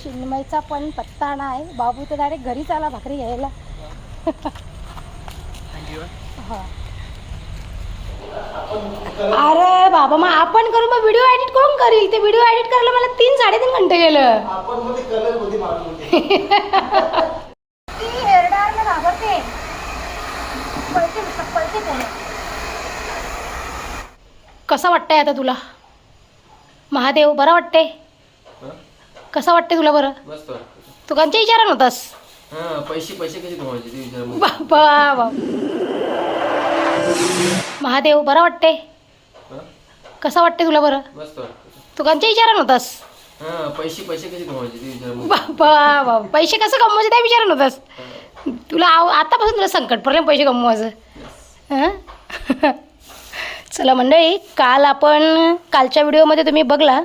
चिन्मयचा पण पत्ता नाही. बाबू तर डायरेक्ट घरीच आला भाकरी घ्यायला. हा अरे बाबा मग आपण करू, मग व्हिडिओ एडिट कोण करील? ते व्हिडिओ एडिट करायला मला 3-3.5 घंटे गेलं. हेरडारला घाबरते, पळते कोण. कसं वाटतंय आता तुला महादेव? बरं वाटते? कसं वाटते तुला? बरं मस्त. तू कोणत्या विचारात होतास? पैसे कसे कमवायचे ते विचार. बाबा महादेव बरं वाटते? कसं वाटते तुला? बरं मस्त. तू कोणत्या विचारात होतास? पैसे कसे कमवायचे ते विचार. बाबा पैसे कसं कमवायचे त्या विचारात होतास? तुला आतापासून तुला संकट पडलं पैसे कमवायचं. हां चला मंडळी, कालच्या व्हिडिओमध्ये तुम्ही बघला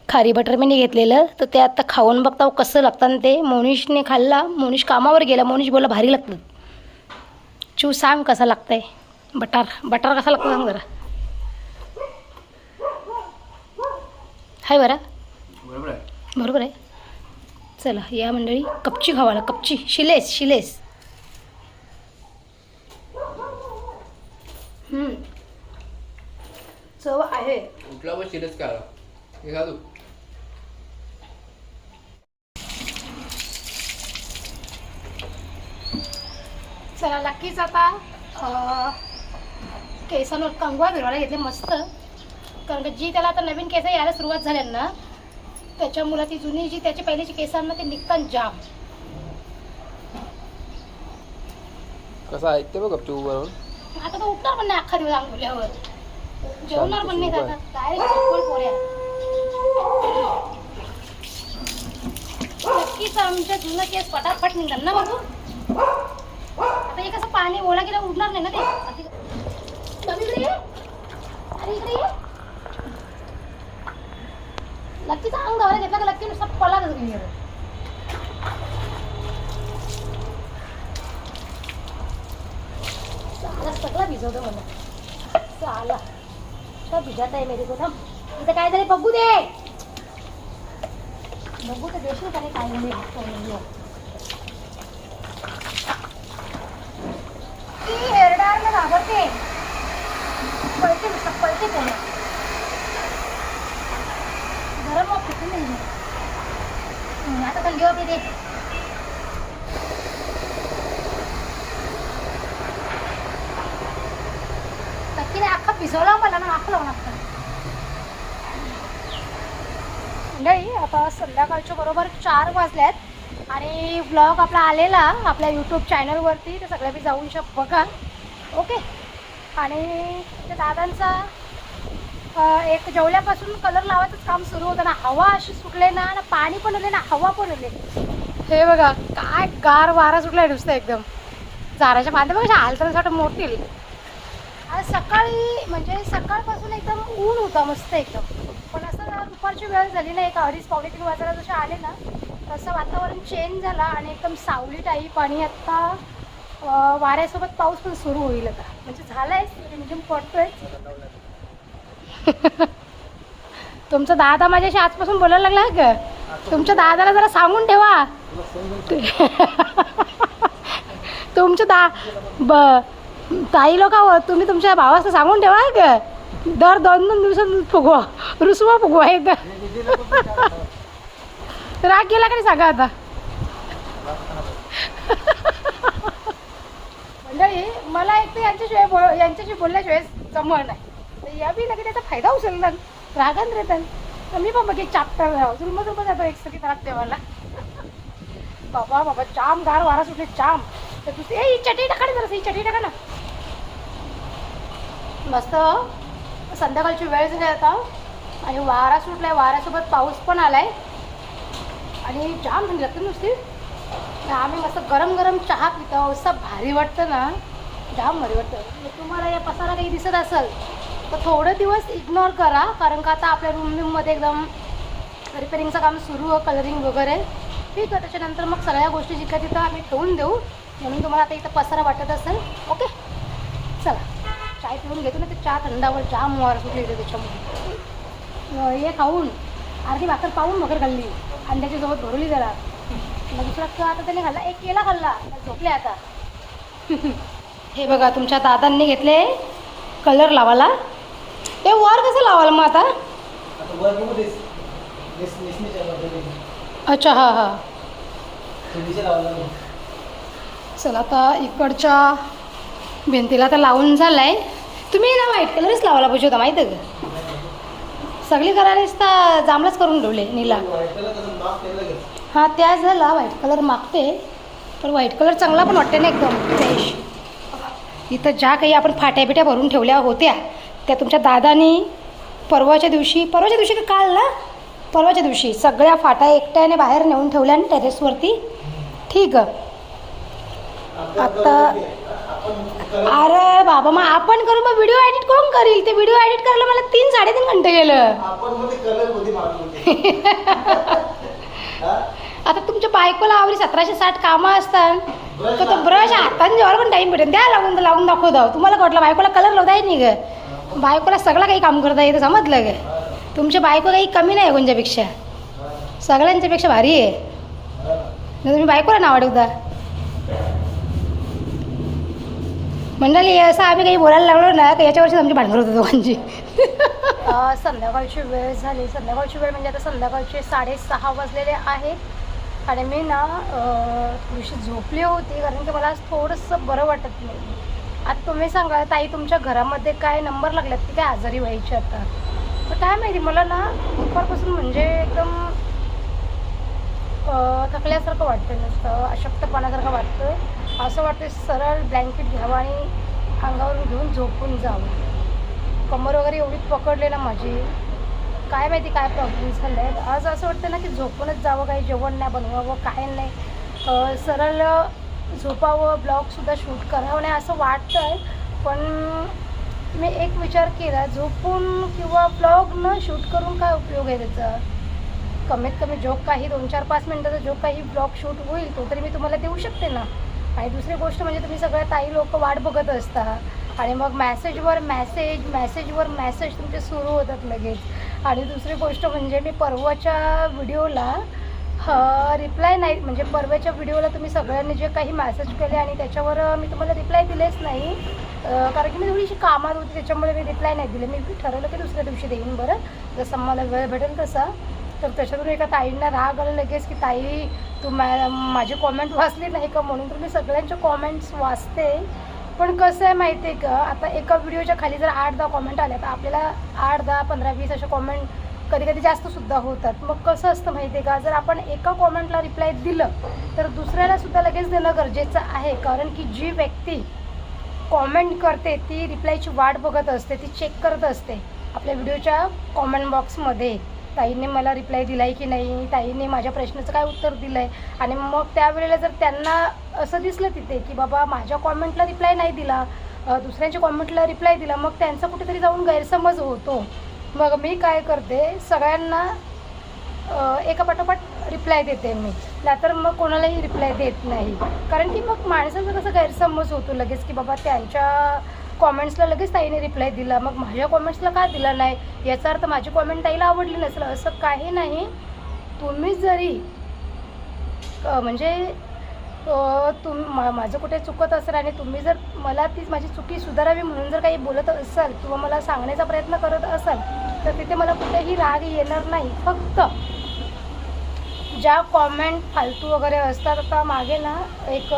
खारी बटर मी घेतलेलं, तर ते आता खाऊन बघता कसं लागतं. ते मोनिशने खाल्ला. मोनिश कामावर गेला. मोनिश बोला भारी लागतं. चू सांग कसं लागतंय बटर कसा लागतं सांग जरा. हाय बरं? बरोबर आहे. चला या मंडळी, कपची खावाला, कपची शिलेस. चव आहे. कुठला पण शिलेच का हे घालू. चला नक्कीच आता केसांवर कंगवा फिरवायला घेतले मस्त. कारण का जी त्याला आता नवीन केस यायला सुरुवात झाल्या ना, त्याच्यामुळे ती जुनी जी त्याची पहिलीची केसांना ते निघतात जाम. कसं ऐकते बघ गपचूप वरून. आता तो उठणार पण नाही अख्खा दिवस अंगुल्यावर, जेवणार पण नाही. आता डायरेक्ट पोळ्या. नक्कीच आमच्या जुनं केस पटापट निघतात ना बाबू. आता हे कसं पाणी ओला गेला उडणार नाही ना ते. अरे इकडे ये. लक्कीचा अंगावर घेतला का लक्की नुसता पळाच गेली. सगळं भिजवतो मला. चाला सब भिजत आहे मेरे को. थांब इथं काय झाले बघू दे. बघू तर देशील का काय नाही. हेरडारला घाबरते, पळते कोण. गरम मग फिटून नाही. आता थंडी होते ते. नक्कीने अख्खा भिजवला मला ना, अख्खं लावून लागतं. नाही आता संध्याकाळच्या बरोबर 4 वाजल्यात आणि ब्लॉग आपला आलेला आपल्या यूट्यूब चॅनलवरती, ते सगळ्या बी जाऊन बघा. ओके. आणि त्या दादांचा एक जेवल्यापासून कलर लावायचंच काम सुरू होतं ना. हवा अशी सुटले ना, पाणी पण आले ना, हवा पण आले. हे बघा काय गार वारा सुटलाय नुसतं एकदम. झाडाच्या बांधे बघा हालताना मोडतील. आज सकाळी म्हणजे सकाळपासून एकदम ऊन होता मस्त एकदम. पण असं दुपारची वेळ झाली ना, 1-2:30-3 वाजायला जसे आले ना, तसं वातावरण चेंज झाला आणि एकदम सावली टाईप. आणि आत्ता वाऱ्यासोबत पाऊस पण सुरू होईल आता. म्हणजे झालाय म्हणजे पडतोय. तुमचा दादा माझ्याशी आजपासून बोलायला लागला का? तुमच्या दादाला जरा सांगून ठेवा. तुमच्या ताई लोक तुम्ही तुमच्या भावाचं सांगून ठेवा का दर 2-2 दिवसात फुगवा रुसवा फुगवा एकदा. राग गेला का नाही सांगा आता. मंडळी मला एक तर यांच्याशी बोलल्याशिवाय जमणार नाही. तर या बी लगेच त्याचा फायदा उचलला रागान रेतात. तर मी पण बघे चाप्टर जुलम जातो एक सगळी त्रास देवाला. बाबा जाम गार वारा सुटले जाम. तर दुसरी ही चटई टाका ना, जरा ही चटई टाका ना. मस्त संध्याकाळची वेळ झाली आता आणि वारा सुटलाय. वाऱ्यासोबत पाऊस पण आलाय आणि जाम थंडी लागते नुसती. आम्ही मस्त गरम चहा पितो. असं भारी वाटतं ना, जाम भारी वाटतं. तुम्हाला या पसारा काही दिसत असेल तर थोडे दिवस इग्नोर करा. कारण का आता आपल्या रूममध्ये एकदम रिपेरिंगचं काम सुरू आहे, कलरिंग वगैरे. ठीक आहे, त्याच्यानंतर मग सगळ्या गोष्टी जिथल्या तिथं आम्ही ठेवून देऊ. म्हणून तुम्हाला आता इथं पसारा वाटत असेल. ओके चला चाय पिऊन घेतो ना. ते चहा थंडावर जाम वार सुटली इथे त्याच्यामुळे. हे खाऊन अर्धी भाकर पाहून वगैरे खाल्ली. अंड्याच्या सोबत भरवली जरा. मग दुसरा का आता त्याने खाल्ला, एक केला खाल्ला, झोपले आता. हे बघा तुमच्या दादांनी घेतले कलर लावायला. ते वर कसं लावाल मग आता? अच्छा हां हां. चला आता इकडच्या भिंतीला तर लावून झालाय. तुम्ही ना व्हाईट कलरच लावायला पाहिजे होता माहिती आहे का? सगळी करायलाच तर जांभळाच करून ठेवले नीला. हां त्याच झाला व्हाईट कलर मागते, पण व्हाईट कलर चांगला पण वाटते ना एकदम फ्रेश. इथं ज्या काही आपण फाट्या बिट्या भरून ठेवल्या होत्या त्या तुमच्या दादानी परवाच्या दिवशी का काल ना, परवाच्या दिवशी सगळ्या फाट्या एकट्याने बाहेर नेऊन ठेवल्या आणि टेरेसवरती. ठीक आहे. आता अरे बाबा मग आपण करू, मग व्हिडिओ एडिट कोण करील? ते व्हिडिओ एडिट करायला मला 3-3.5 घंटे गेलं. आता तुमच्या बायकोला आवडी 1760 कामं असतात, तर तो ब्रश हाताने जेव्हा पण टाईम भेटेल द्या लावून दाखवतो. तुम्हाला वाटलं बायकोला कलर लावता येत नाही ग? बायकोला सगळं काही काम करता येतं, समजलं ग? तुमची बायको काही कमी नाही आहे कोणच्यापेक्षा, सगळ्यांच्यापेक्षा भारी आहे. नाही तुम्ही बायकोला नाव ठेवता. मंडळी असं आम्ही काही बोलायला लागलो ना की याच्यावरची आमची भांडण होतं दोघांची. संध्याकाळची वेळ झाली. संध्याकाळची वेळ म्हणजे आता संध्याकाळचे 6:30 वाजलेले आहेत आणि मी ना थोडीशी झोपली होती कारण की मला आज थोडंसं बरं वाटत नाही. आता तुम्ही सांगा ताई तुमच्या घरामध्ये काय नंबर लागल्यात की काय आजारी व्हायचे आता? तर काय माहिती मला ना दुपारपासून म्हणजे एकदम थकल्यासारखं वाटतं, नुसतं अशक्तपणासारखं वाटतं. असं वाटतं सरळ ब्लँकेट घ्यावं आणि अंगावरून घेऊन झोपून जावं. कमर वगैरे एवढी पकडले ना माझी, काय माहिती काय प्रॉब्लेम झाले आहेत. आज असं वाटतं ना की झोपूनच जावं, काही जेवण नाही बनवावं, काय नाही, सरळ झोपावं, ब्लॉगसुद्धा शूट करावं नाही असं वाटतं आहे. पण मी एक विचार केला, झोपून किंवा ब्लॉग न शूट करून काय उपयोग आहे त्याचा? कमीत कमी जो काही 2-4-5 मिनटाचा जो काही ब्लॉग शूट होईल तो तरी मी तुम्हाला देऊ शकते ना. आणि दुसरी गोष्ट म्हणजे तुम्ही सगळ्या ताई लोक वाट बघत असता आणि मग मॅसेजवर मॅसेज तुमचे सुरू होतात लगेच. आणि दुसरी गोष्ट म्हणजे मी परवाच्या व्हिडिओला रिप्लाय नाही, म्हणजे परवाच्या व्हिडिओला तुम्ही सगळ्यांनी जे काही मॅसेज केले आणि त्याच्यावर मी तुम्हाला रिप्लाय दिलेच नाही कारण की मी थोडीशी कामात होती, त्याच्यामुळे मी रिप्लाय नाही दिले. मी ठरवलं की दुसऱ्या दिवशी देईन बरं, जसं मला वेळ भेटेल तसा. तर त्याच्यातून एका ताईंना राग आला लगेच की ताई तू माझी कॉमेंट वाचली नाही का म्हणून. तर मी सगळ्यांचे कॉमेंट्स वाचते, पण कसं आहे माहिती आहे का, आता एका व्हिडिओच्या खाली जर 8-10 कॉमेंट आल्या तर आपल्याला 8-10, 15-20 असे कॉमेंट कधी कधी जास्तसुद्धा होतात. मग कसं असतं माहिती आहे का, जर आपण एका कॉमेंटला रिप्लाय दिलं तर दुसऱ्यालासुद्धा लगेच देणं गरजेचं आहे. कारण की जी व्यक्ती कॉमेंट करते ती रिप्लायची वाट बघत असते, ती चेक करत असते आपल्या व्हिडिओच्या कॉमेंट बॉक्समध्ये ताईने मला रिप्लाय दिला आहे की नाही, ताईने माझ्या प्रश्नाचं काय उत्तर दिलं आहे. आणि मग त्यावेळेला जर त्यांना असं दिसलं तिथे की बाबा माझ्या कॉमेंटला रिप्लाय नाही दिला, दुसऱ्यांच्या कॉमेंटला रिप्लाय दिला, मग त्यांचा कुठेतरी जाऊन गैरसमज होतो. मग मी काय करते, सगळ्यांना एका पाठोपाठ रिप्लाय देते मी, नाहीतर मग कोणालाही रिप्लाय देत नाही. कारण की मग माणसाचा कसं गैरसमज होतो लगेच की बाबा त्यांच्या कॉमेंट्सला लगेच ताईने रिप्लाय दिला, मग माझ्या कॉमेंट्सला का दिला नाही, याचा अर्थ माझी कॉमेंट ताईला आवडली नसेल, असं काही नाही. तुम्ही जरी म्हणजे माझं कुठे चुकत असेल आणि तुम्ही जर मला ती माझी चुकी सुधारावी म्हणून जर काही बोलत असाल किंवा मला सांगण्याचा प्रयत्न करत असाल तर तिथे मला कुठेही राग येणार नाही. फक्त ज्या कॉमेंट फालतू वगैरे असतात, आता मागे ना एक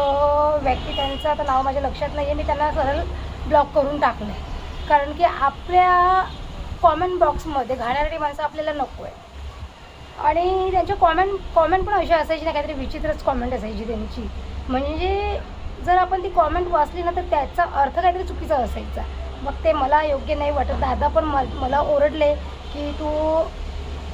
व्यक्ती, त्यांचं आता नाव माझ्या लक्षात नाही आहे, मी त्यांना सरळ ब्लॉक करून टाकलं आहे. कारण की आपल्या कॉमेंट बॉक्समध्ये घाणेरडी माणसं आपल्याला नको आहे. आणि त्यांच्या कॉमेंट पण अशा असायची ना, काहीतरी विचित्रच कॉमेंट असायची त्यांची. म्हणजे जर आपण ती कॉमेंट वाचली ना तर त्याचा अर्थ काहीतरी चुकीचा असायचा. मग ते मला योग्य नाही वाटत. दादा पण मला ओरडले की तू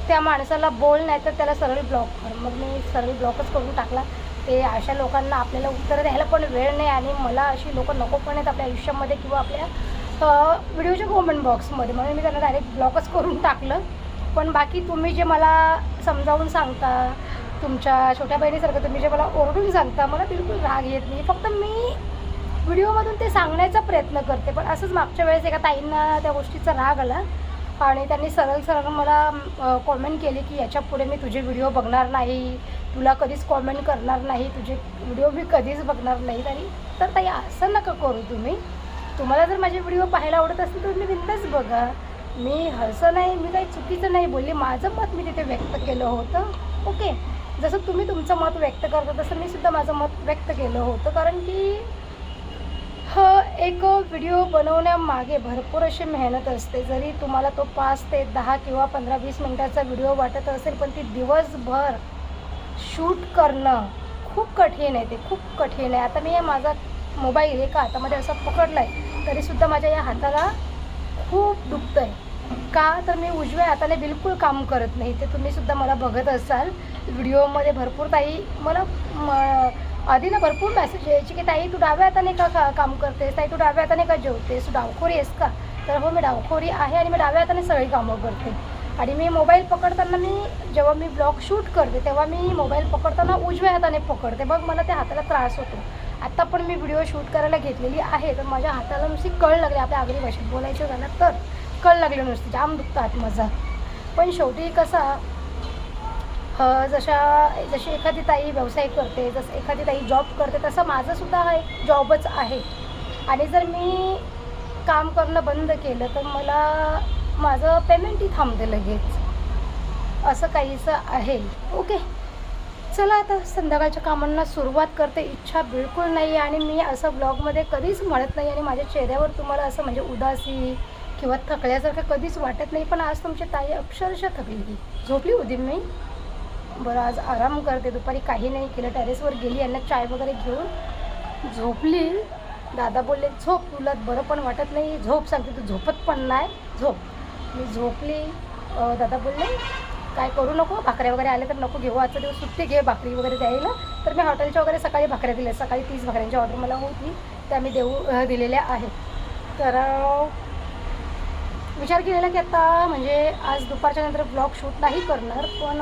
त्या माणसाला बोल नाही तर त्याला सरळ ब्लॉक कर. मग मी सरळ ब्लॉकच करून टाकला. ते अशा लोकांना आपल्याला उत्तर द्यायला पण वेळ नाही आणि मला अशी लोक नको पण आहेत आपल्या आयुष्यामध्ये किंवा आपल्या व्हिडिओच्या कॉमेंट बॉक्समध्ये, म्हणून मी त्यांना डायरेक्ट ब्लॉकच करून टाकलं. पण बाकी तुम्ही जे मला समजावून सांगता, तुमच्या छोट्या बहिणीसारखं तुम्ही जे मला ओरडून सांगता, मला बिलकुल राग येत नाही. फक्त मी व्हिडिओमधून ते सांगण्याचा प्रयत्न करते. पण असंच मागच्या वेळेस एका ताईंना त्या गोष्टीचा राग आला आणि त्यांनी सरळ सरळ मला कॉमेंट केली की याच्यापुढे मी तुझे व्हिडिओ बघणार नाही, तुला कधीच कॉमेंट करणार नाही, तुझे व्हिडिओ मी कधीच बघणार नाही. तर ताई असं नका करू तुम्ही. तुम्हाला जर माझे व्हिडिओ पाहायला आवडत असेल तर मी बिनधास्त बघा. मी हसं नाही, मी काही चुकीचं नाही बोलली, माझं मत मी तिथे व्यक्त केलं होतं. ओके, जसं तुम्ही तुमचं मत व्यक्त करता तसं मी सुद्धा माझं मत व्यक्त केलं होतं. कारण की एक व्हिडिओ बनवण्यामागे भरपूर अशी मेहनत असते. जरी तुम्हाला तो 5 ते 10 किंवा 15-20 मिनटाचा व्हिडिओ वाटत असेल, पण ती दिवसभर शूट करणं खूप कठीण आहे. ते खूप कठीण आहे. आता मी माझा मोबाईल एका हातामध्ये असा पकडला आहे तरीसुद्धा माझ्या या हाताला खूप दुखतं आहे. का तर मी उजव्या हाताने बिलकुल काम करत नाही. ते तुम्हीसुद्धा मला बघत असाल व्हिडिओमध्ये. भरपूर ताई मला आधी ना भरपूर मेसेज यायचे की ताई तू डाव्या हाताने का काम करतेस, ताई तू डाव्या हाताने का जेवतेस, तू डावखोरी आहेस का. तर हो, मी डावखोरी आहे आणि मी डाव्या हाताने सगळी कामं करते. आणि मी मोबाईल पकडताना जेव्हा मी ब्लॉग शूट करते तेव्हा मी मोबाईल पकडताना उजव्या हाताने पकडते. मग मला त्या हाताला त्रास होतो. आत्ता पण मी व्हिडिओ शूट करायला घेतलेली आहे तर माझ्या हाताला नुसती कळ लागली. आपल्या आगरी भाषेत बोलायचं झालं तर कळ लागली नुसती, जाम दुखतं हात माझा. पण शेवटी कसा जशी एखादी ताई व्यवसाय करते, जसं एखादी ताई जॉब करते, तसं माझंसुद्धा हा एक जॉबच आहे. आणि जर मी काम करणं बंद केलं तर मला माझं पेमेंटही थांबते लगेच, असं काहीसं आहे. ओके, चला आता संध्याकाळच्या कामांना सुरुवात करते. इच्छा बिलकुल नाही आणि मी असं ब्लॉगमध्ये कधीच म्हणत नाही आणि माझ्या चेहऱ्यावर तुम्हाला असं म्हणजे उदासी किंवा थकल्यासारखं कधीच वाटत नाही. पण आज तुमची ताई अक्षरशः थकलेली, झोपली होती मी. बरं, आज आराम करते. दुपारी काही नाही केलं, टेरेसवर गेली, यांना चाय वगैरे घेऊन झोपली. दादा बोलले झोप, तुला बरं पण वाटत नाही, झोप. सांगते तू झोपत पण नाही, झोप. मी झोपली. दादा बोलले काय करू नको, भाकऱ्या वगैरे आले तर नको घेऊ, आजचा दिवस सुट्टी घे भाकरी वगैरे द्यायला. तर मी हॉटेलच्या वगैरे सकाळी भाकऱ्या दिल्या. सकाळी 30 भाकऱ्यांची ऑर्डर मला होती, त्या मी दिलेल्या आहेत. तर विचार केलेला की आता म्हणजे आज दुपारच्या नंतर ब्लॉग शूट नाही करणार. पण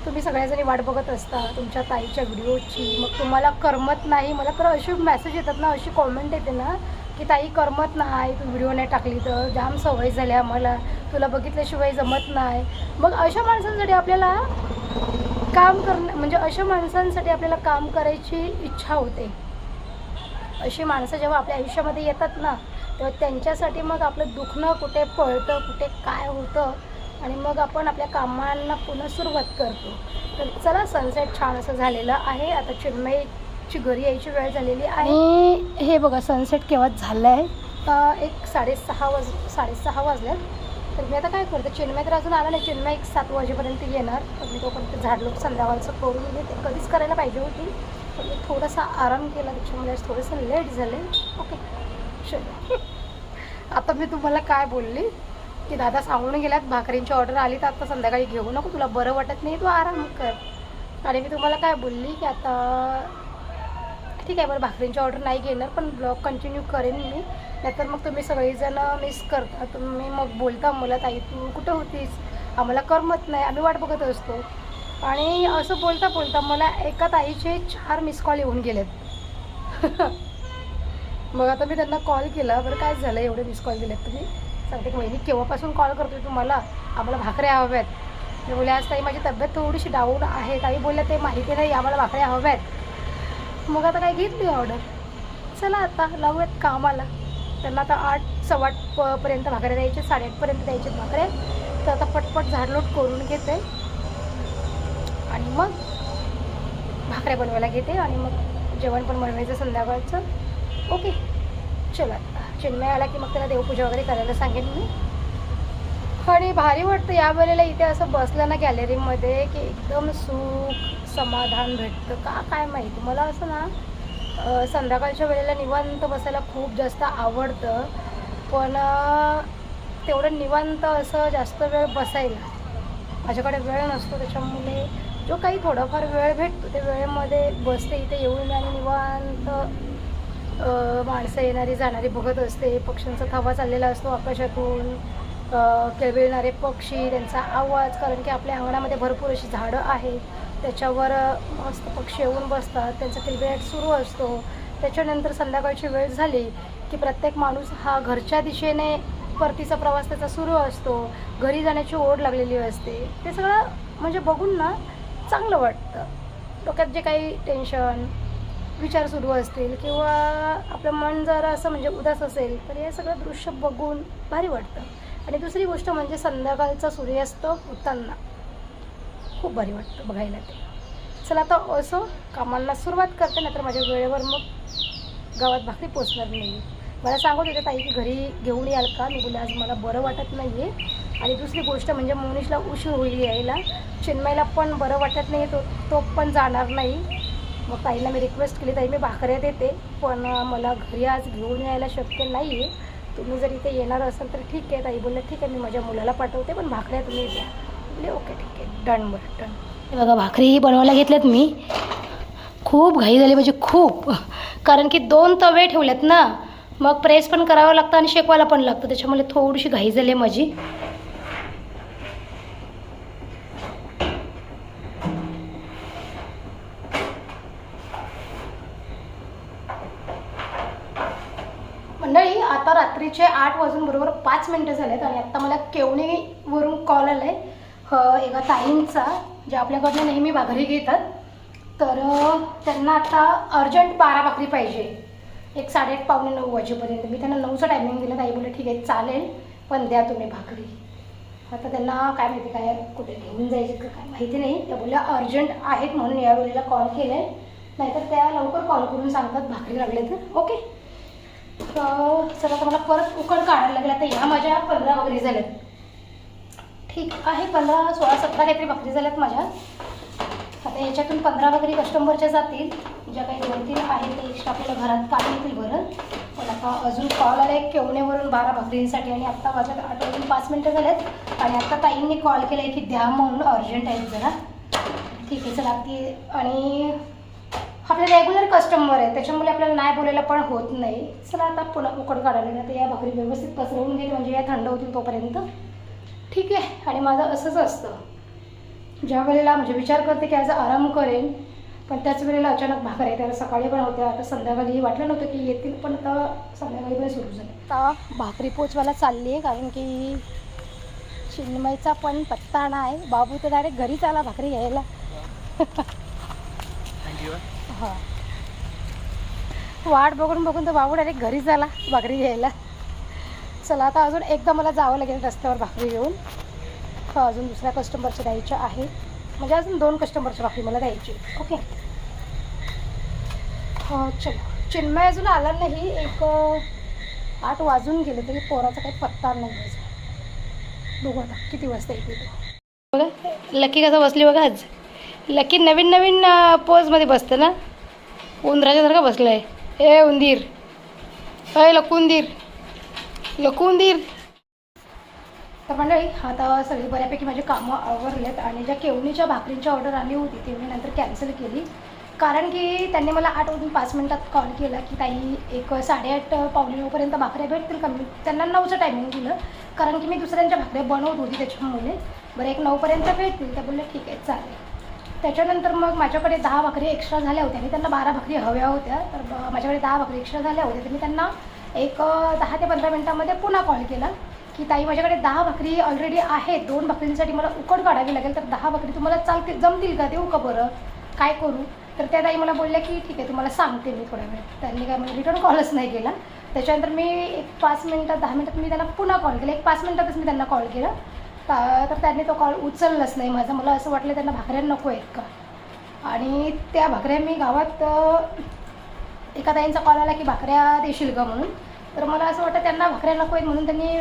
तुम्ही सगळ्याजणी वाट बघत असता तुमच्या ताईच्या व्हिडिओची. मग तुम्हाला करमत नाही. मला तर अशी मेसेज येतात ना, अशी कॉमेंट येते ना की ताई करमत नाही, तू व्हिडिओ नाही टाकली तर, जाम सवय झाली आम्हाला, तुला बघितल्याशिवाय जमत नाही. मग अशा माणसांसाठी आपल्याला काम करणं म्हणजे अशा माणसांसाठी आपल्याला काम करायची इच्छा होते. अशी माणसं जेव्हा आपल्या आयुष्यामध्ये येतात ना तेव्हा त्यांच्यासाठी मग आपलं दुखणं कुठे पळतं, कुठे काय होतं आणि मग आपण आपल्या कामांना पुन्हा सुरुवात करतो. तर चला, सनसेट छान असं झालेलं आहे. आता चिन्मयची घरी यायची वेळ झालेली आहे. आणि हे बघा सनसेट केव्हा झालं आहे, एक 6:30 वाजल्यात. तर मी आता काय करते, चिन्मय तर अजून आला नाही. चिन्मय एक 7 वाजेपर्यंत येणार. तर मी तोपर्यंत झाडलोट संध्याकाळचं करून ते कधीच करायला पाहिजे होती, पण मी थोडासा आराम केला, त्याच्यामुळे आज थोडंसं लेट झालं. ओके, चलो. आता मी तुम्हाला काय बोलली की दादा सांगून गेल्यात भाकरींची ऑर्डर आली तर आता संध्याकाळी घेऊ नको, तुला बरं वाटत नाही, तू आराम कर. आणि मी तुम्हाला काय बोलली की आता ठीक आहे बरं भाकरींची ऑर्डर नाही घेणार, पण ब्लॉग कंटिन्यू करेन मी. नाहीतर मग तुम्ही सगळीजण मिस करता. तुम्ही मग बोलता मला ताई तू कुठं होतीस, आम्हाला करमत नाही, आम्ही वाट बघत असतो. आणि असं बोलता बोलता मला एका ताईचे 4 मिस कॉल येऊन गेलेत. मग आता मी त्यांना कॉल केला, बरं काय झालं एवढे मिस कॉल दिलेत तुम्ही. सांगते की वहिनी केव्हापासून कॉल करतोय तुम्हाला, आम्हाला भाकऱ्या हव्यात. मी बोलले आज ताई माझी तब्येत थोडीशी डाऊन आहे. ताई बोलल्या ते माहिती नाही, आम्हाला भाकऱ्या हव्यात. मग आता काय घेतली ऑर्डर. चला आता लावूयात कामाला. त्यांना आता 8:15 पर्यंत भाकऱ्या द्यायचे, 8:30पर्यंत द्यायचे भाकऱ्या. तर आता पटपट झाडलोट करून घेते आणि मग भाकऱ्या बनवायला घेते आणि मग जेवण पण बनवायचं संध्याकाळचं. ओके, चला. चिन्मय आला की मग त्याला देवपूजा वगैरे करायला सांगेन मी. आणि भारी वाटतं या वेळेला इथे असं बसलं ना गॅलरीमध्ये की एकदम सुख समाधान भेटतं. का काय माहिती, मला असं ना संध्याकाळच्या वेळेला निवांत बसायला खूप जास्त आवडतं. पण तेवढं निवांत असं जास्त वेळ बसायला माझ्याकडे वेळ नसतो. त्याच्यामुळे जो काही थोडाफार वेळ भेटतो त्या वेळेमध्ये बसते इथे येऊन आणि निवांत माणसं येणारी जाणारी बघत असते. पक्ष्यांचा थवा चाललेला असतो आकाशातून, केळविणारे पक्षी, त्यांचा आवाज. कारण की आपल्या अंगणामध्ये भरपूर अशी झाडं आहेत, त्याच्यावर मस्त पक्षी येऊन बसतात, त्यांचा किलबिलाट सुरू असतो. त्याच्यानंतर संध्याकाळची वेळ झाली की प्रत्येक माणूस हा घरच्या दिशेने परतीचा प्रवास त्याचा सुरू असतो, घरी जाण्याची ओढ लागलेली असते, ते सगळं म्हणजे बघून ना चांगलं वाटतं. डोक्यात जे काही टेन्शन विचार सुरू असतील किंवा आपलं मन जर असं म्हणजे उदास असेल तर हे सगळं दृश्य बघून भारी वाटतं. आणि दुसरी गोष्ट म्हणजे संध्याकाळचा सूर्यास्त होताना खूप भारी वाटतं बघायला ते. चला आता असं कामांना सुरुवात करते, नंतर माझ्या वेळेवर मग गावात भाकरी पोचणार नाही. मला सांगत होते ताई की घरी घेऊन याल का, मी बोलले आज मला बरं वाटत नाही आहे. आणि दुसरी गोष्ट म्हणजे मोनिशला उशीर होईल यायला, चिन्मयला पण बरं वाटत नाही, तो पण जाणार नाही. मग ताईला मी रिक्वेस्ट केली, ताई मी भाकऱ्या देते पण मला घरी आज घेऊन यायला शक्य नाही आहे, तुम्ही जर इथे येणार असाल तर ठीक आहे. ताई बोलले ठीक आहे मी माझ्या मुलाला पाठवते पण भाकऱ्या तुम्ही द्या. बोलले ओके ठीक आहे, डन बरं डन. हे बघा भाकरी बनवायला घेतल्यात मी. खूप घाई झाली म्हणजे खूप, कारण की 2 तवे ठेवलेत ना, मग प्रेस पण करावं लागतं आणि शेकवायला पण लागतं, त्याच्यामुळे थोडीशी घाई झाली आहे माझी. मंडळी आता रात्रीचे 8 वाजून बरोबर 5 मिनटं झालेत आणि आत्ता मला केवणीवरून कॉल आला आहे एका ताईंचा, जे आपल्याकडनं नेहमी भाकरी घेतात. तर त्यांना आता अर्जंट 12 भाकरी पाहिजे, 8:30 पावणे 9 वाजेपर्यंत. मी त्यांना 9चं टायमिंग दिलं. ताई बोलले ठीक आहे चालेल पण द्या तुम्ही भाकरी. आता त्यांना काय माहिती काय कुठे घेऊन जायचे का काय माहिती नाही, त्या बोलल्या अर्जंट आहेत म्हणून यावेळेला कॉल केला आहे, नाहीतर त्या लवकर कॉल करून सांगतात भाकरी लागले तर. ओके तर चला आता मला परत उकड काढायला लागेल. आता ह्या माझ्या 15 भाकरी झाल्यात, ठीक आहे 15, 16, 17 काहीतरी भाकरी झाल्यात माझ्या. आता याच्यातून 15 भाकरी कस्टमरच्या जातील, ज्या काही 2-3 आहेत ते एक्स्ट्रा आपल्याला घरात काढून येतील बरं. पण आता अजून कॉल आला आहे केवणेवरून 12 भाकरींसाठी आणि आत्ता माझ्यात 8 वाजून 5 मिनटं झाल्यात आणि आत्ता ताईंनी कॉल केला आहे की द्या म्हणून अर्जंट आहेत जरा. ठीक आहे चला ती, आणि आपले रेग्युलर कस्टमर आहे त्याच्यामुळे आपल्याला नाही बोलायला पण होत नाही. चला आता पुन्हा उकड काढायला लागेल. आता या भाकरी व्यवस्थित पसरवून घेते म्हणजे या थंड होतील तोपर्यंत. ठीक आहे. आणि माझं असंच असतं, ज्या वेळेला म्हणजे विचार करते की आज आराम करेन पण त्याच वेळेला अचानक भाकरी येते. सकाळी पण होत्या, आता संध्याकाळी वाटलं नव्हतं की येतील पण आता संध्याकाळी पण सुरू झाले. आता भाकरी पोचवायला चालली आहे कारण की चिन्मयचा पण पत्ता नाही. बाबू तर डायरेक्ट घरीच आला भाकरी घ्यायला. हां वाट बघून बघून तर बाबू डायरेक्ट घरीच आला भाकरी घ्यायला. चला आता अजून एकदा मला जावं लागेल रस्त्यावर भाकरी घेऊन. अजून दुसऱ्या कस्टमरच्या द्यायच्या आहेत, म्हणजे अजून 2 कस्टमरच्या भाकरी मला द्यायची. ओके चलो. चिन्मय अजून आला नाही, 8 वाजून गेले तरी पोराचा काही पत्ता नाही. बघू आता किती वाजता येते तो. बघा लकी कसं बसली बघा, आज लकी नवीन नवीन पोजमध्ये बसतं ना, उंदराच्यासारखं बसलं आहे. ए उंदीर, अय लकुंदीर लकुंदीर. तर मंडळी आता सगळी बऱ्यापैकी माझी कामं आवरलेत आणि ज्या केवणीच्या भाकरींची ऑर्डर आली होती ती मी नंतर कॅन्सल केली, कारण की त्यांनी मला 8 वाजून 5 मिनटात कॉल केला की ताई 8:30 पावणे 9पर्यंत भाकऱ्या भेटतील का. मी त्यांना 9चं टायमिंग दिलं कारण की मी दुसऱ्यांच्या भाकऱ्या बनवत होती त्याच्यामुळे. बरं 9पर्यंत भेटतील, त्या बोलले ठीक आहे चालेल. त्याच्यानंतर मग माझ्याकडे 10 भाकरी एक्स्ट्रा झाल्या होत्या आणि त्यांना 12 भाकरी हव्या होत्या, तर माझ्याकडे 10 भाकरी एक्स्ट्रा झाल्या होत्या. तर मी त्यांना 10 ते 15 मिनटामध्ये पुन्हा कॉल केला की ताई माझ्याकडे 10 भाकरी ऑलरेडी आहेत, 2 भाकरींसाठी मला उकड काढावी लागेल, तर 10 भाकरी तुम्हाला चालतील जमतील का, देऊ का बरं, काय करू. तर त्या ताई मला बोलल्या की ठीक आहे तुम्हाला सांगते मी थोड्या वेळ. त्यांनी काय मला रिटर्न कॉलच नाही केला. त्याच्यानंतर मी 5 मिनटात 10 मिनटात मी त्यांना पुन्हा कॉल केला, 5 मिनटातच मी त्यांना कॉल केला. तर त्यांनी तो कॉल उचललाच नाही माझा. मला असं वाटलं त्यांना भाकऱ्या नको आहेत का, आणि त्या भाकऱ्या मी गावात एका ताईंचा कॉल आला की भाकऱ्या देशील का म्हणून. तर मला असं वाटतं त्यांना भाकऱ्या नको आहेत म्हणून त्यांनी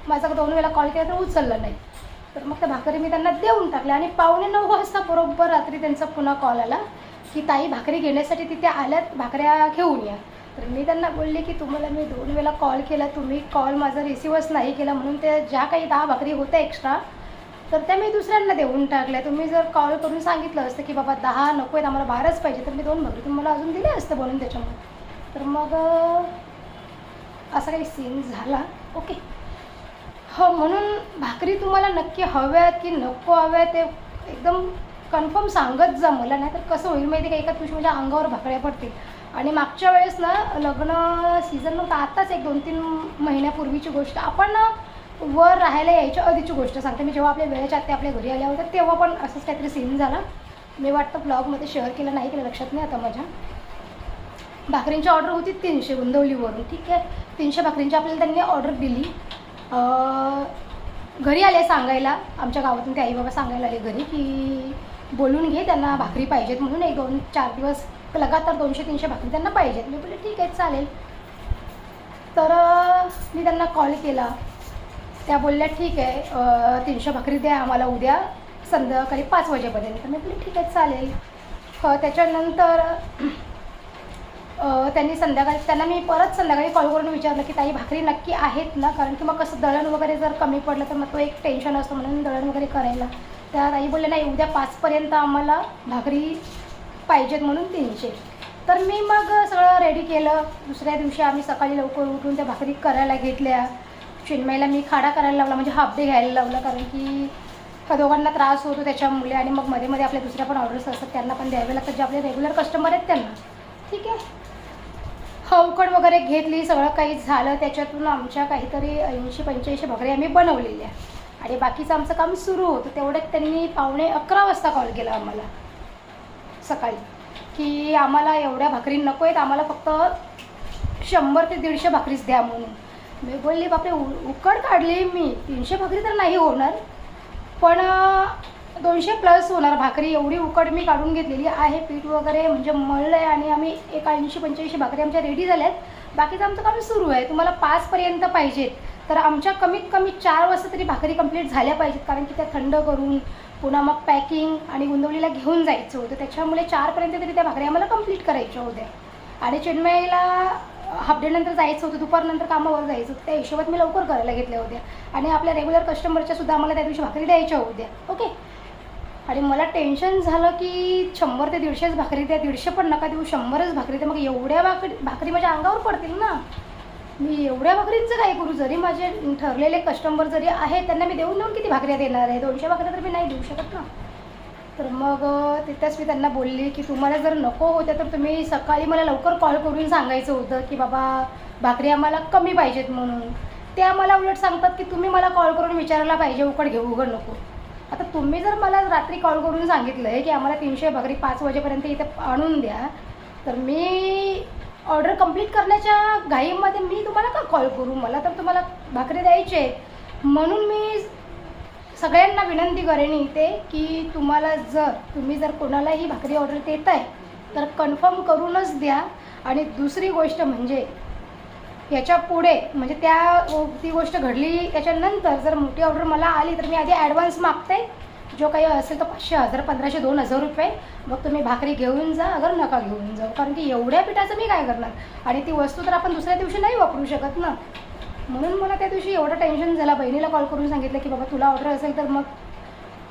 माझा 2 वेळा कॉल केला तर उचलला नाही. तर मग त्या भाकरी मी त्यांना देऊन टाकल्या आणि 8:45 वाजता बरोबर रात्री त्यांचा पुन्हा कॉल आला की ताई भाकरी घेण्यासाठी तिथे आल्यात, भाकऱ्या घेऊन या. तर मी त्यांना बोलले की तुम्हाला मी 2 वेळा कॉल केला, तुम्ही कॉल माझा रिसिव्हच नाही केला, म्हणून त्या ज्या काही 10 भाकरी होत्या एक्स्ट्रा तर त्या मी दुसऱ्यांना देऊन टाकल्या. तुम्ही जर कॉल करून सांगितलं असतं की बाबा 10 नको आहेत आम्हाला 12च पाहिजे, तर मी 2 भाकरी तुम्हाला अजून दिले असतं बनवून त्याच्यामुळे. तर मग असा काही सीन झाला. ओके हो, म्हणून भाकरी तुम्हाला नक्की हव्यात की नको हव्यात ते एकदम कन्फर्म सांगत जा मला, नाही तर कसं होईल माहिती का, एका दिवशी माझ्या अंगावर भाकऱ्या पडतील. आणि मागच्या वेळेस ना लग्न सीझन नव्हतं, आत्ताच एक 2-3 महिन्यापूर्वीची गोष्ट, आपण वर राहायला यायच्या आधीची गोष्ट सांगते मी. जेव्हा आपल्या वेळेच्या आत्या आपल्या घरी आल्या होत्या तेव्हा पण असंच काहीतरी सीन झाला. मी वाटतं ब्लॉगमध्ये शेअर केलं नाही केलं लक्षात नाही आता माझ्या. भाकरींची ऑर्डर होती 300 गुंदवलीवरून. ठीक आहे, 300 भाकरींची आपल्याला त्यांनी ऑर्डर दिली. घरी आले सांगायला, आमच्या गावातून ते आई बाबा सांगायला आले घरी की बोलून घे त्यांना भाकरी पाहिजेत म्हणून, 1-2-4 दिवस लगातार 200-300 भाकरी त्यांना पाहिजेत. मी बोलले ठीक आहे चालेल. तर मी त्यांना कॉल केला. त्या बोलल्या ठीक आहे 300 भाकरी द्या आम्हाला उद्या संध्याकाळी 5 वाजेपर्यंत. मी बोलले ठीक आहे चालेल. त्याच्यानंतर त्यांना मी परत संध्याकाळी कॉल करून विचारलं की ताई भाकरी नक्की आहेत ना, कारण की मग कसं दळण वगैरे जर कमी पडलं तर मग तो एक टेन्शन असतो म्हणून दळण वगैरे करायला. त्या ताई बोलले नाही उद्या 5पर्यंत आम्हाला भाकरी पाहिजेत म्हणून 300. तर मी मग सगळं रेडी केलं. दुसऱ्या दिवशी आम्ही सकाळी लवकर उठून त्या भाकरी करायला घेतल्या. चिन्मयला मी खाडा करायला लावला, म्हणजे हाफ डे घ्यायला लावला, कारण की दोघांना त्रास होतो त्याच्यामुळे. आणि मग मध्ये मध्ये आपल्या दुसऱ्या पण ऑर्डर्स असतात त्यांना पण द्यावे लागतात, जे आपले रेग्युलर कस्टमर आहेत त्यांना. ठीक आहे, उकड वगैरे घेतली, सगळं काही झालं. त्याच्यातून आमच्या काहीतरी 80-85 भाकरी आम्ही बनवलेल्या आणि बाकीचं आमचं काम सुरू होतं. तेवढ्यात त्यांनी 11:15 वाजता कॉल केला आम्हाला सकाळी की आम्हाला एवढ्या भाकरी नको आहेत, आम्हाला फक्त 100 ते 150 भाकरीच द्या म्हणून. मी बोलली बापरे, उकड काढली मी, 300 भाकरी तर नाही होणार पण 200+ होणार भाकरी. एवढी उकड मी काढून घेतलेली आहे. पीठ वगैरे म्हणजे मळलं आहे आणि आम्ही 80-85 भाकरी आमच्या रेडी झाल्यात. बाकीचं आमचं काम सुरू आहे. तुम्हाला 5पर्यंत पाहिजेत तर आमच्या कमीत कमी 4 वाजता तरी भाकरी कंप्लीट झाल्या पाहिजेत, कारण की त्या थंड करून पुन्हा मग पॅकिंग आणि गुंदवलीला घेऊन जायचं होतं. त्याच्यामुळे 4पर्यंत तरी त्या भाकरी आम्हाला कंप्लीट करायच्या होत्या. आणि चिन्मयला हाफ डे नंतर जायचं होतं, दुपारनंतर कामावर जायचं होतं. त्या हिशोबात मी लवकर करायला घेतल्या होत्या. आणि आपल्या रेग्युलर कस्टमरच्या सुद्धा आम्हाला त्या दिवशी भाकरी द्यायच्या होत्या. ओके, आणि मला टेन्शन झालं की 100 ते 150 भाकरी द्या, 150 पण नका देऊ, 100च भाकरी द्या. मग एवढ्या भाकरी माझ्या अंगावर पडतील ना, मी एवढ्या भाकरींचं काय करू. जरी माझे ठरलेले कस्टमर जरी आहेत त्यांना मी देऊन किती भाकऱ्या देणार आहे, 200 भाकऱ्या तर मी नाही देऊ शकत ना. तर मग तिथेच मी त्यांना बोलली की तुम्हाला जर नको होत्या तर तुम्ही सकाळी मला लवकर कॉल करून सांगायचं होतं की बाबा भाकरी आम्हाला कमी पाहिजेत म्हणून. ते आम्हाला उलट सांगतात की तुम्ही मला कॉल करून विचारायला पाहिजे उकड घेऊ उघड नको. आता तुम्ही जर मला रात्री कॉल करून सांगितलं आहे की आम्हाला 300 भाकरी 5 वाजेपर्यंत इथे आणून द्या, तर मी ऑर्डर कंप्लीट करण्याच्या घाईमध्ये मी तुम्हाला का कॉल करू. मला तर तुम्हाला भाकरी द्यायची आहे. म्हणून मी सगळ्यांना विनंती करेन इथे की तुम्ही जर कोणालाही भाकरी ऑर्डर देत आहे तर कन्फर्म करूनच द्या. आणि दुसरी गोष्ट म्हणजे याच्या पुढे म्हणजे ती गोष्ट घडली त्याच्यानंतर जर मोठी ऑर्डर मला आली तर मी आधी ॲडव्हान्स मागते, जो काही असेल तो 500, 1000, 1500, 2000 रुपये. मग तुम्ही भाकरी घेऊन जा, अगर नका घेऊन जाऊ, कारण की एवढ्या पिठाचं मी काय करणार. आणि ती वस्तू तर आपण दुसऱ्या दिवशी नाही वापरू शकत ना. म्हणून मला त्या दिवशी एवढं टेन्शन झालं. बहिणीला कॉल करून सांगितलं की बाबा तुला ऑर्डर असेल तर मग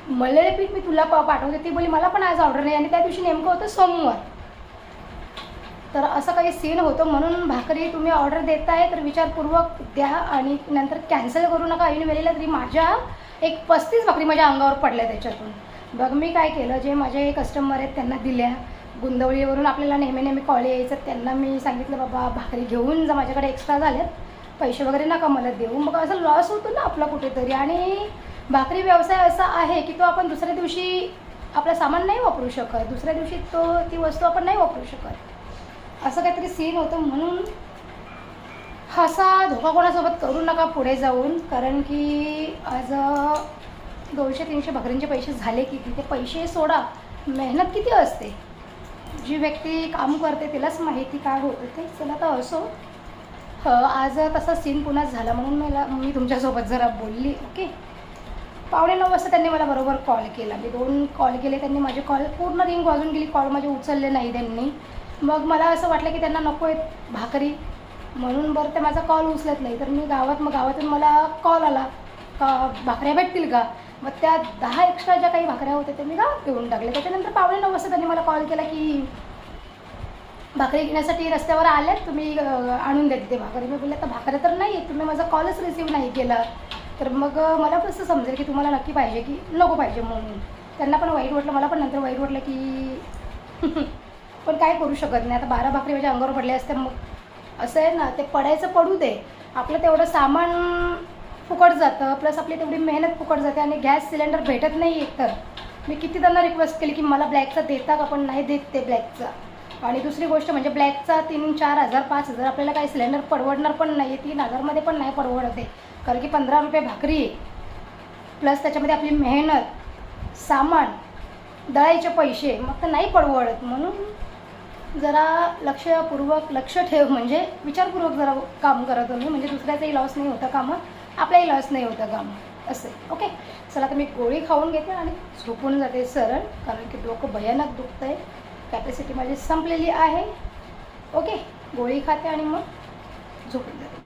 मळलेले पीठ मी तुला पाठवते. ती बोली मला पण आज ऑर्डर नाही. आणि त्या दिवशी नेमकं होतं सोमवार. तर असं काही सीन होतं. म्हणून भाकरी तुम्ही ऑर्डर देताय तर विचारपूर्वक द्या आणि नंतर कॅन्सल करू नका. ऐन वेळेला तरी माझ्या एक 35 भाकरी माझ्या अंगावर पडल्या त्याच्यातून. बघ मी काय केलं, जे माझे कस्टमर आहेत त्यांना दिल्या. गुंदवलीवरून आपल्याला नेहमी कॉल यायचं, त्यांना मी सांगितलं बाबा भाकरी घेऊन जा, माझ्याकडे एक्स्ट्रा झालेत, पैसे वगैरे नका मला देऊ. मग असं लॉस होतो ना आपला कुठेतरी. आणि भाकरी व्यवसाय असा आहे की तो आपण दुसऱ्या दिवशी आपलं सामान नाही वापरू शकत, दुसऱ्या दिवशी ती वस्तू आपण नाही वापरू शकत. असं काहीतरी सीन होतं. म्हणून असा धोका कोणासोबत करू नका पुढे जाऊन, कारण की आज 200-300 भाकरींचे पैसे झाले की तिथे पैसे सोडा, मेहनत किती असते. जी व्यक्ती काम करते तिलाच माहिती काय होतं ते. चला तर असो, आज तसा सीन पुन्हा झाला म्हणून मी तुमच्यासोबत जरा बोलली. ओके, 8:45 वाजता त्यांनी मला बरोबर कॉल केला. मी 2 कॉल केले, त्यांनी माझे कॉल पूर्ण रिंग वाजून गेली, कॉल माझे उचलले नाही त्यांनी. मग मला असं वाटलं की त्यांना नको आहेत भाकरी म्हणून बरं ते माझा कॉल उचलत नाही. तर मी गावातून मला कॉल आला का भाकऱ्या भेटतील का. मग त्या 10 एक्स्ट्रा ज्या काही भाकऱ्या होत्या त्या मी गावात घेऊन टाकल्या. त्याच्यानंतर 8:45 वाजता त्यांनी मला कॉल केला की भाकरी घेण्यासाठी रस्त्यावर आल्यात, तुम्ही आणून द्या तिथे भाकरी. मी बोलले तर भाकऱ्या तर नाही, तुम्ही माझा कॉलच रिसीव्ह नाही केला तर मग मला कसं समजेल की तुम्हाला नक्की पाहिजे की नको पाहिजे म्हणून. त्यांना पण वाईट वाटलं, मला पण नंतर वाईट वाटलं की पण काय करू शकत नाही. आता 12 भाकरी माझ्या अंगावर पडले असते. मग असं आहे ना, ते पडायचं पडू दे, आपलं तेवढं सामान फुकट जातं, प्लस आपली तेवढी मेहनत फुकट जाते. आणि गॅस सिलेंडर भेटत नाही. एकतर मी किती त्यांना रिक्वेस्ट केली की मला ब्लॅकचा देता का, पण नाही देत ते ब्लॅकचा. आणि दुसरी गोष्ट म्हणजे ब्लॅकचा 3-4 हजार 5 हजार आपल्याला काही सिलेंडर परवडणार पण नाही. 3,000मध्ये पण नाही परवडत आहे, कारण की 15 रुपये भाकरी प्लस त्याच्यामध्ये आपली मेहनत, सामान, दळायचे पैसे, मग तर नाही परवडत. म्हणून जरा लक्ष ठेव, म्हणजे विचारपूर्वक जरा काम करा तुम्ही, म्हणजे दुसऱ्याचाही लॉस नाही होता कामं, आपलाही लॉस नाही होता कामं असं. ओके, चला आता मी गोळी खाऊन घेते आणि झोपून जाते सरळ, कारण की डोकं भयानक दुखतं आहे. कॅपॅसिटी माझी संपलेली आहे. ओके, गोळी खाते आणि मग झोपून जाते.